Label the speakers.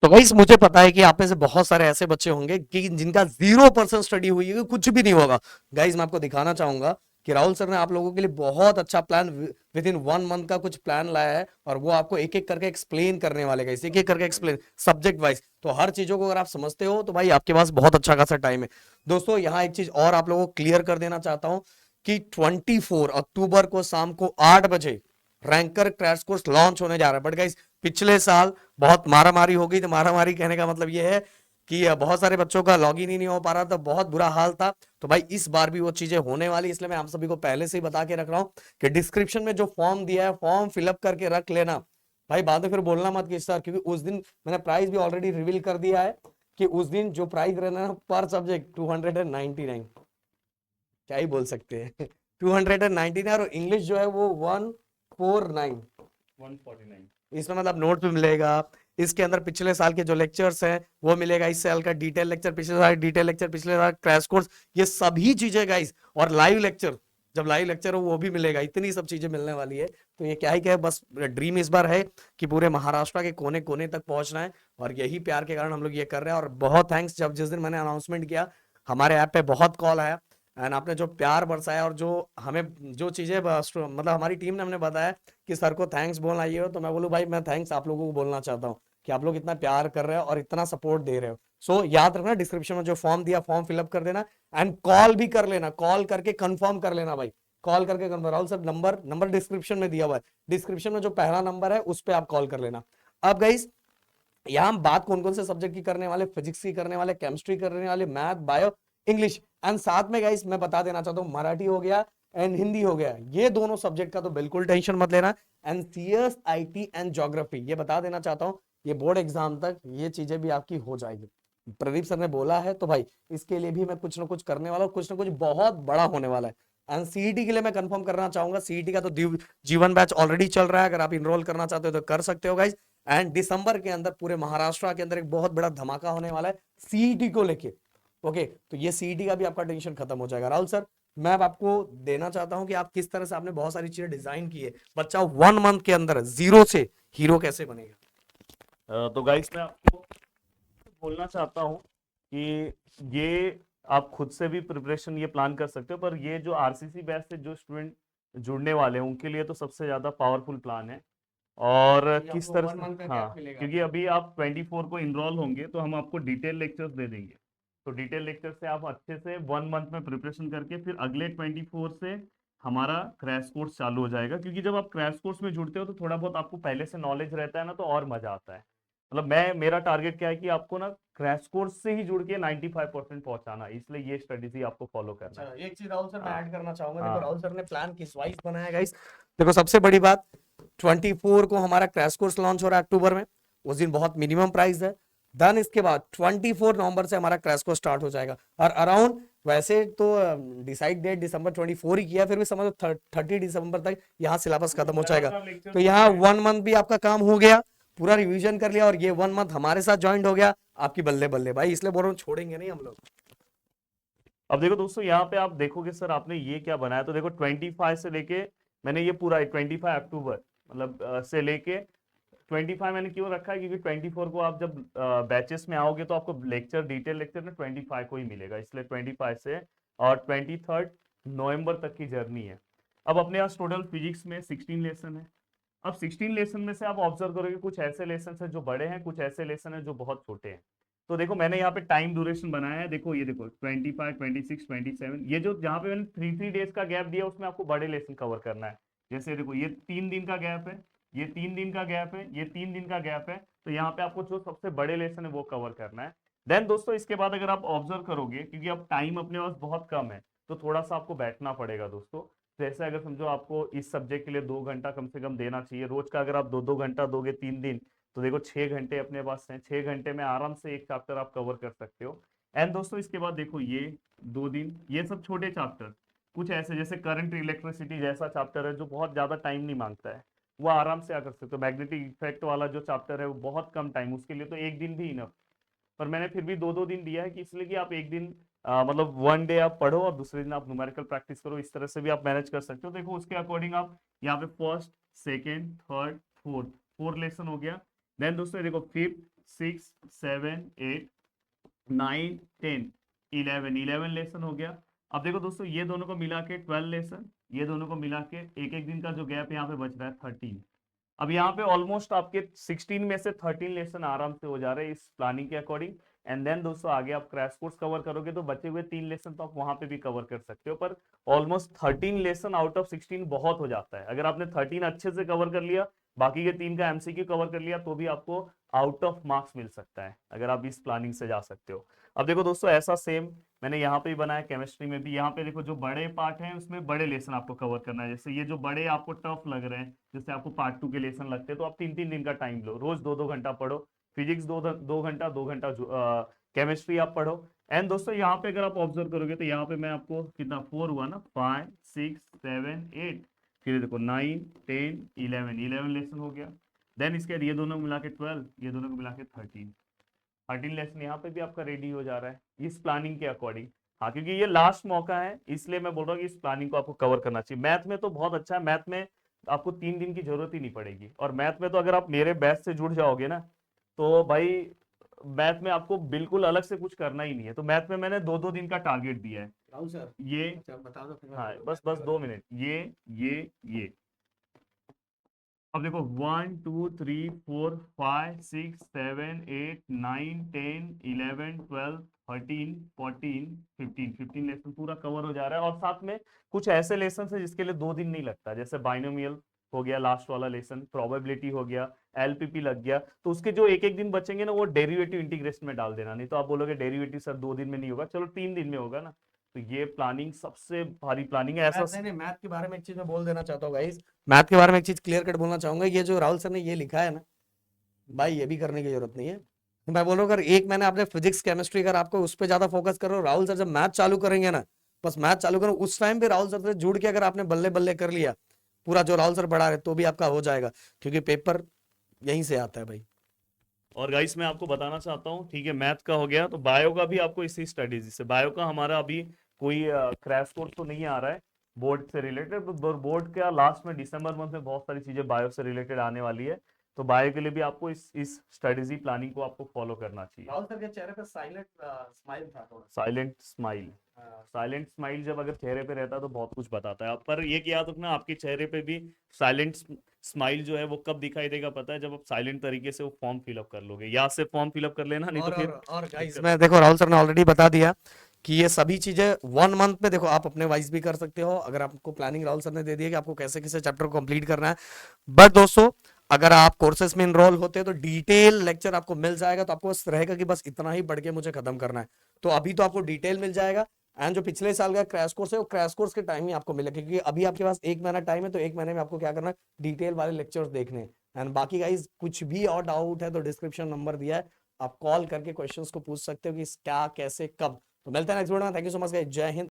Speaker 1: तो गाइस मुझे पता है कि आप में से बहुत सारे ऐसे बच्चे होंगे कि जिनका 0% स्टडी हुई है, कुछ भी नहीं होगा। गाइस मैं आपको दिखाना चाहूंगा कि राहुल सर ने आप लोगों के लिए बहुत अच्छा प्लान विद इन 1 मंथ का कुछ प्लान लाया है, और वो आपको एक एक करके एक्सप्लेन करने वाले गाइस, एक एक करके एक्सप्लेन सब्जेक्ट वाइज। तो हर चीजों को अगर आप समझते हो तो भाई आपके पास बहुत अच्छा खासा टाइम है। दोस्तों यहाँ एक चीज और आप लोगों को क्लियर कर देना चाहता हूं कि 24 अक्टूबर को शाम को 8 बजे रैंकर क्रैश कोर्स लॉन्च होने जा रहा है। बट गाइस पिछले साल बहुत मारामारी हो गई, तो मारामारी कहने का मतलब ये है कि बहुत सारे बच्चों का लॉगिन ही नहीं हो पा रहा था, बहुत बुरा हाल था। तो भाई इस बार भी वो चीजें होने वाली, इसलिए मैं आप सभी को पहले से ही बता के रख रहा हूं कि डिस्क्रिप्शन में जो फॉर्म दिया है फॉर्म फिलअप करके रख लेना। भाई बाद में फिर बोलना मत कि सर, क्योंकि उस दिन मैंने प्राइस भी ऑलरेडी रिवील कर दिया है कि उस दिन जो प्राइस रहना है पर सब्जेक्ट 299, क्या ही बोल सकते हैं 299, और इंग्लिश जो है वो 149,
Speaker 2: 149।
Speaker 1: इसमें मतलब नोट भी मिलेगा। इसके अंदर पिछले साल के जो लेक्चर्स हैं वो मिलेगा, इस साल का डिटेल लेक्चर, पिछले साल डिटेल लेक्चर, पिछले साल क्रैश कोर्स, ये सभी चीजें गाइस, और लाइव लेक्चर, जब लाइव लेक्चर हो वो भी मिलेगा। इतनी सब चीजें मिलने वाली है। तो ये क्या ही क्या है, बस ड्रीम इस बार है कि पूरे महाराष्ट्र के कोने कोने तक पहुंचना है, और यही प्यार के कारण हम लोग ये कर रहे हैं। और बहुत थैंक्स, जब जिस दिन मैंने अनाउंसमेंट किया हमारे ऐप पे बहुत कॉल आया, एंड आपने जो प्यार बरसाया और जो हमें जो चीजें मतलब हमारी टीम ने हमने बताया कि सर को थैंक्स बोलना ये हो, तो मैं बोलूँ भाई मैं थैंक्स आप लोगों को बोलना चाहता हूँ कि आप लोग इतना प्यार कर रहे हो और इतना सपोर्ट दे रहे हो। सो याद रखना, डिस्क्रिप्शन में जो फॉर्म दिया फॉर्म फिलअप कर देना, एंड कॉल भी कर लेना, कॉल करके कंफर्म कर लेना भाई, कॉल करके confirm. Rahul sir number number description में दिया हुआ है, डिस्क्रिप्शन में जो पहला नंबर है उस पर आप कॉल कर लेना। अब गाइस यहाँ हम बात कौन कौन से सब्जेक्ट की करने वाले, फिजिक्स की करने वाले, केमिस्ट्री करने वाले, मैथ, बायो, इंग्लिश, एंड साथ में गाइस मैं बता देना चाहता हूँ मराठी हो गया एंड हिंदी हो गया, ये दोनों सब्जेक्ट का तो बिल्कुल टेंशन मत लेना। And CS, IT and geography, ये बता देना चाहता हूँ ये बोर्ड एग्जाम तक ये चीजें भी आपकी हो जाएगी। प्रदीप सर ने बोला है तो भाई इसके लिए भी मैं कुछ ना कुछ करने वाला हूँ, कुछ ना कुछ बहुत बड़ा होने वाला है। एंड सीईटी के लिए मैं कंफर्म करना चाहूंगा, सीईटी का तो जीवन बैच ऑलरेडी चल रहा है, अगर आप इनरोल करना चाहते हो तो कर सकते हो गाइज। एंड दिसंबर के अंदर पूरे महाराष्ट्र के अंदर एक बहुत बड़ा धमाका होने वाला है सीईटी को लेके। ओके, तो ये सीईटी का भी आपका टेंशन खत्म हो जाएगा। राहुल सर मैं अब आपको देना चाहता हूं कि आप किस तरह से आपने बहुत सारी चीजें डिजाइन की है, बच्चा 1 मंथ के अंदर जीरो से हीरो कैसे बनेगा।
Speaker 2: तो गाइस मैं आपको बोलना चाहता हूँ कि ये आप खुद से भी प्रिपरेशन ये प्लान कर सकते हो, पर ये जो आरसीसी बैच से जो स्टूडेंट जुड़ने वाले हैं उनके लिए तो सबसे ज़्यादा पावरफुल प्लान है। और किस तरह से, हाँ, क्योंकि अभी आप 24 को इनरोल होंगे तो हम आपको डिटेल लेक्चर्स दे देंगे। तो डिटेल लेक्चर से आप अच्छे से 1 मंथ में प्रिपरेशन करके फिर अगले 24 से हमारा क्रैश कोर्स चालू हो जाएगा। क्योंकि जब आप क्रैश कोर्स में जुड़ते हो तो थोड़ा बहुत आपको पहले से नॉलेज रहता है ना, तो और मजा आता है। मतलब मेरा टारगेट क्या है कि आपको ना क्रैश कोर्स से ही जुड़ के 95% पहुंचाना, इसलिए ये स्ट्रेटेजी आपको फॉलो करना
Speaker 1: अच्छा,
Speaker 2: है।
Speaker 1: एक चीज राहुल सर मैं
Speaker 2: हाँ,
Speaker 1: ऐड करना चाहूंगा, देखो
Speaker 2: हाँ,
Speaker 1: राहुल सर ने प्लान किस वाइज बनाया गाइस। देखो सबसे बड़ी बात, 24 को हमारा क्रैश कोर्स लॉन्च हो रहा है अक्टूबर में, उस दिन बहुत मिनिमम प्राइस है। देन इसके बाद 24 नवंबर से हमारा क्रैश कोर्स स्टार्ट हो जाएगा, और अराउंड वैसे तो डिसाइड डेट दिसंबर 24 ही किया, फिर भी समझो 30 दिसंबर तक यहाँ सिलेबस खत्म हो जाएगा। तो यहाँ 1 मंथ भी आपका काम हो गया, पूरा रिवीजन कर लिया, और ये 1 मंथ हमारे साथ ज्वाइन हो गया, आपकी बल्ले बल्ले भाई, इसलिए बोल रहा हूँ छोड़ेंगे नहीं हम लोग।
Speaker 2: अब देखो दोस्तों, यहाँ पे आप देखोगे सर आपने ये क्या बनाया, तो देखो 25 से लेके, मैंने ये पूरा 25 अक्टूबर मतलब से लेके 25 मैंने क्यों रखा है, क्योंकि 24 को आप जब बैचेस में आओगे तो आपको लेक्चर, डिटेल लेक्चर ना 25 को ही मिलेगा, इसलिए 25 से और 23 नवंबर तक की जर्नी है। अब अपने यहाँ टोटल फिजिक्स में 16 लेसन है। अब 16 लेसन में से आप ऑब्जर्व करोगे कुछ ऐसे लेसन है जो बड़े हैं, कुछ ऐसे लेसन है जो बहुत छोटे हैं। तो देखो मैंने यहाँ पे टाइम ड्यूरेशन बनाया है, देखो ये देखो 25, 26, 27, ये जो जहाँ पे मैंने 3 3 डेज का गैप दिया उसमें आपको बड़े लेसन कवर करना है। जैसे देखो ये 3 दिन का गैप है, ये 3 दिन का गैप है, ये 3 दिन का गैप है, तो यहाँ पे आपको जो सबसे बड़े लेसन है वो कवर करना है। देन दोस्तों इसके बाद अगर आप ऑब्जर्व करोगे, क्योंकि अब टाइम अपने पास बहुत कम है, तो थोड़ा सा आपको बैठना पड़ेगा दोस्तों। जैसे अगर समझो आपको इस सब्जेक्ट के लिए 2 घंटा कम से कम देना चाहिए रोज का, अगर आप 2 2 घंटा दोगे 3 दिन, तो देखो 6 घंटे अपने पास हैं, 6 घंटे में आराम से एक चैप्टर आप कवर कर सकते हो। एंड दोस्तों इसके बाद देखो ये 2 दिन, ये सब छोटे चैप्टर, कुछ ऐसे जैसे करंट इलेक्ट्रिसिटी जैसा चैप्टर है जो बहुत ज्यादा टाइम नहीं मांगता है, वो आराम से आ कर सकते हो। मैग्नेटिक इफेक्ट वाला जो चैप्टर है वो बहुत कम टाइम, उसके लिए तो एक दिन भी इनफ। पर मैंने फिर भी 2 2 दिन दिया है कि इसलिए कि आप एक दिन मतलब 1 डे आप पढ़ो और दूसरे दिन आप न्यूमेरिकल प्रैक्टिस करो, इस तरह से भी आप मैनेज कर सकते हो। देखो उसके अकॉर्डिंग आप यहाँ पे first, second, third, fourth, 4 lesson हो गया। देन दोस्तों ये देखो 5th 6 7 8 9 10 11 लेसन हो गया। अब देखो दोस्तों ये दोनों को मिला के 12 लेसन, ये दोनों को मिला के एक एक दिन का जो गैप यहाँ पे बच रहा है 13। अब यहाँ पे ऑलमोस्ट आपके 16 में से 13 लेसन आराम से हो जा रहे हैं इस प्लानिंग के अकॉर्डिंग। एंड देन दोस्तों आगे आप क्रैश कोर्स कवर करोगे तो बचे हुए 3 लेसन तो आप वहां पे भी कवर कर सकते हो, पर ऑलमोस्ट 13 लेसन आउट ऑफ 16 बहुत हो जाता है। अगर आपने 13 अच्छे से कवर कर लिया, बाकी के 3 का एमसीक्यू कवर कर लिया, तो भी आपको आउट ऑफ मार्क्स मिल सकता है अगर आप इस प्लानिंग से जा सकते हो। अब देखो दोस्तों ऐसा सेम मैंने यहाँ पे भी बनाया, केमिस्ट्री में भी। यहाँ पे देखो जो बड़े पार्ट हैं उसमें बड़े लेसन आपको कवर करना है। जैसे ये जो बड़े आपको टफ लग रहे हैं, जैसे आपको पार्ट 2 के लेसन लगते हैं, तो आप 3-3 दिन का टाइम लो, रोज 2-2 घंटा पढ़ो। फिजिक्स 2 घंटा 2 घंटा केमिस्ट्री आप पढ़ो। एंड दोस्तों यहाँ पे अगर आप ऑब्जर्व करोगे तो यहाँ पे मैं आपको कितना 4 हुआ ना, 5 6 7 8, फिर देखो 9 10 11 लेसन हो गया। देन इसके बाद ये दोनों को मिला के 12, ये दोनों को मिला के 13 लेसन यहाँ पे भी आपका रेडी हो जा रहा है इस प्लानिंग के अकॉर्डिंग। हाँ, क्योंकि ये लास्ट मौका है इसलिए मैं बोल रहा हूँ कि इस प्लानिंग को आपको कवर करना चाहिए। मैथ में तो बहुत अच्छा है, मैथ में आपको 3 दिन की जरूरत ही नहीं पड़ेगी। और मैथ में तो अगर आप मेरे बैच से जुड़ जाओगे ना, तो भाई मैथ में आपको बिल्कुल अलग से कुछ करना ही नहीं है। तो मैथ में मैंने 2-2 दिन का टारगेट दिया है।
Speaker 1: राहुल सर,
Speaker 2: ये
Speaker 1: अच्छा बता दो फिर मैं
Speaker 2: हाँ,
Speaker 1: बोलूँ
Speaker 2: बस
Speaker 1: मैथ
Speaker 2: बस
Speaker 1: के
Speaker 2: 2
Speaker 1: बारे में।
Speaker 2: मिनट, ये अब देखो 1 2 3 4 5 6 7 8 9 10 11 12 13 14 15 लेसन पूरा कवर हो जा रहा है। और साथ में कुछ ऐसे लेसन है जिसके लिए 2 दिन नहीं लगता, जैसे बाइनोमियल हो गया लास्ट वाला लेसन, प्रोबेबिलिटी हो गया, एलपीपी लग गया। तो उसके जो एक एक दिन बचेंगे ना, वो डेरिवेटिव इंटीग्रेशन में डाल देना। नहीं तो आप बोलोगे डेरिवेटिव सर 2 दिन में नहीं होगा, चलो 3 दिन में होगा ना। तो ये प्लानिंग सबसे भारी प्लानिंग है ऐसा।
Speaker 1: मैथ नहीं, मैथ के बारे में एक चीज मैं बोल देना चाहता हूँ गाइस। मैथ के बारे में एक चीज क्लियर कट बोलना चाहूंगा, ये जो राहुल सर ने ये लिखा है ना भाई, ये भी करने की जरूरत नहीं है। मैं बोल रहा हूँ अगर एक महीने आपने फिजिक्स केमिस्ट्री अगर आपको उस पर ज्यादा फोकस करो, राहुल सर जब मैथ चालू करेंगे ना, बस मैथ चालू करो, उस टाइम पे राहुल सर से जुड़ के अगर आपने बल्ले बल्ले कर लिया पूरा जो राहुल सर पढ़ा रहे, तो भी आपका हो जाएगा, क्योंकि पेपर यहीं से आता है भाई।
Speaker 2: और गाइस मैं आपको बताना चाहता हूँ, ठीक है, मैथ का हो गया, तो बायो का भी आपको इसी स्ट्रेटेजी से। बायो का हमारा अभी कोई क्रैश कोर्स तो नहीं आ रहा है बोर्ड से रिलेटेड। तो बोर्ड का लास्ट में दिसंबर मंथ में बहुत सारी चीजें बायो से रिलेटेड आने वाली है। तो बायो के लिए भी आपको इस स्ट्रेटेजी प्लानिंग को आपको फॉलो करना चाहिए।
Speaker 1: राहुल सर के चेहरे पे साइलेंट स्माइल था थोड़ा।
Speaker 2: साइलेंट स्माइल,
Speaker 1: हाँ।
Speaker 2: साइलेंट स्माइल जब अगर चेहरे पे रहता है तो बहुत कुछ बताता है। पर ये याद रखना, आपके चेहरे पे भी साइलेंट स्माइल जो है वो कब दिखाई देगा पता है, जब आप साइलेंट तरीके से वो फॉर्म फिलअप कर लोगे। याद से फॉर्म फिलअप कर लेना, नहीं तो फिर
Speaker 1: और गाइस
Speaker 2: दिक्कत।
Speaker 1: मैं देखो राहुल सर ने ऑलरेडी बता दिया कि ये सभी चीजें 1 मंथ में देखो आप अपने वाइज भी कर सकते हो, अगर आपको प्लानिंग राहुल सर ने दे दी है कि आपको कैसे कैसे चैप्टर को कंप्लीट करना है। बट दोस्तों अगर आप कोर्सेज में इनरोल होते हैं तो डिटेल लेक्चर आपको मिल जाएगा, तो आपको बस रहेगा कि बस इतना ही पढ़ के मुझे खत्म करना है। तो अभी तो आपको डिटेल मिल जाएगा, एंड जो पिछले साल का क्रैश कोर्स है वो क्रैश कोर्स के टाइम ही आपको मिलेगा, क्योंकि अभी आपके पास 1 महीना टाइम है, तो 1 महीने में आपको क्या करना है, डिटेल वाले लेक्चर्स देखने हैं। एंड बाकी गाइस कुछ भी और डाउट है तो डिस्क्रिप्शन नंबर दिया है, आप कॉल करके क्वेश्चंस को पूछ सकते हो कि क्या कैसे कब। तो मिलते हैं नेक्स्ट वीडियो में। Thank you so much guys, जय हिंद।